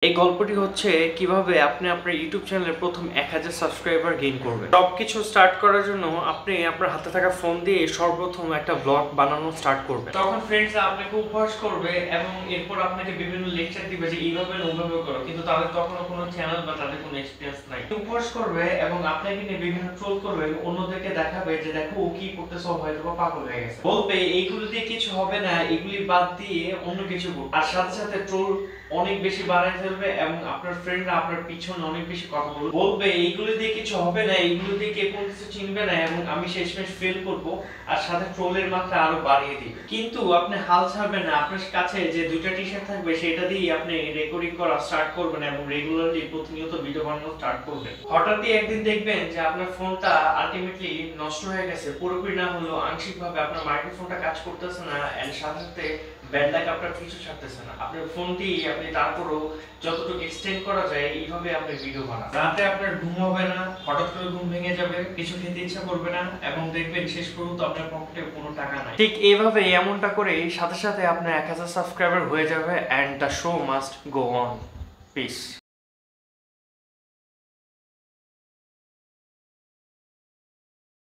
এই গল্পটি হচ্ছে কিভাবে আপনি আপনার ইউটিউব চ্যানেলে প্রথম 1000 সাবস্ক্রাইবার গেইন করবেন। সবকিছু স্টার্ট করার জন্য আপনি আপনার হাতে থাকা ফোন দিয়ে সর্বপ্রথম একটা ব্লগ বানানো স্টার্ট করবেন। তখন ফ্রেন্ডসরা আপনাকে উপহাস করবে এবং এরপর আপনাকে বিভিন্ন লেকচার দিবে যে এইভাবে না ওইভাবে করো, কিন্তু তাদের তখনও কোনো চ্যানেল বা তাদের কোনো এক্সপিরিয়েন্স নাই। উপহাস করবে এবং আপনাকে নিয়ে বিভিন্ন ট্রোল করবে, অন্যদেরকে দেখাবে যে দেখো ও কি করতেছে, হয়তো বা পাগল হয়ে গেছে। বলবে এইগুলো দিয়ে কিছু হবে না, এগুলি বাদ দিয়ে অন্য কিছু করো। আর সাথে সাথে ট্রোল অনেক বেশি বাড়ায় ফেলবে এবং আপনার ফ্রেন্ডরা আপনার পিছনে অনেক বেশি কথা বলবে এইগুলো দিয়ে কিছু হবে না, এইগুলো দিয়ে কেউ কোনো কিছু চিনবে না এবং আমি শেষমেশ ফেল করব। আর সাথে ট্রোলের মাত্রা আরো বাড়িয়ে দিবে। কিন্তু আপনি হাল ছাড়বেন না, আপনার কাছে যে দুইটা টি শার্ট থাকবে সেটা দিয়ে আপনি রেকর্ডিং করা স্টার্ট করবেন এবং রেগুলারলি প্রতিনিয়ত ভিডিও বানানো স্টার্ট করবেন। হঠাৎই একদিন দেখবেন যে আপনার ফোনটা আলটিমেটলি নষ্ট হয়ে গেছে, পুরোপুরি না হলেও আংশিকভাবে আপনার মাইক্রোফোনটা কাজ করতেছে না এন্ড সাথে সাথে ব্যাড লাক আপনার কিছু ছাড়তেছে না। আপনার ফোনটি আপনি তারপরও যতটুকু এক্সটেন্ড করা যায় এইভাবে আপনি ভিডিও বানান। রাতে আপনার ঘুম হবে না, হঠাৎ করে ঘুম ভেঙে যাবে, কিছু খেতে ইচ্ছা করবে না এবং দেখবেন শেষ পর্যন্ত আপনার পকেটে কোনো টাকা নাই। ঠিক এইভাবে এমনটা করে সাথে সাথে আপনার 1000 সাবস্ক্রাইবার হয়ে যাবে and the show must go on. Piece.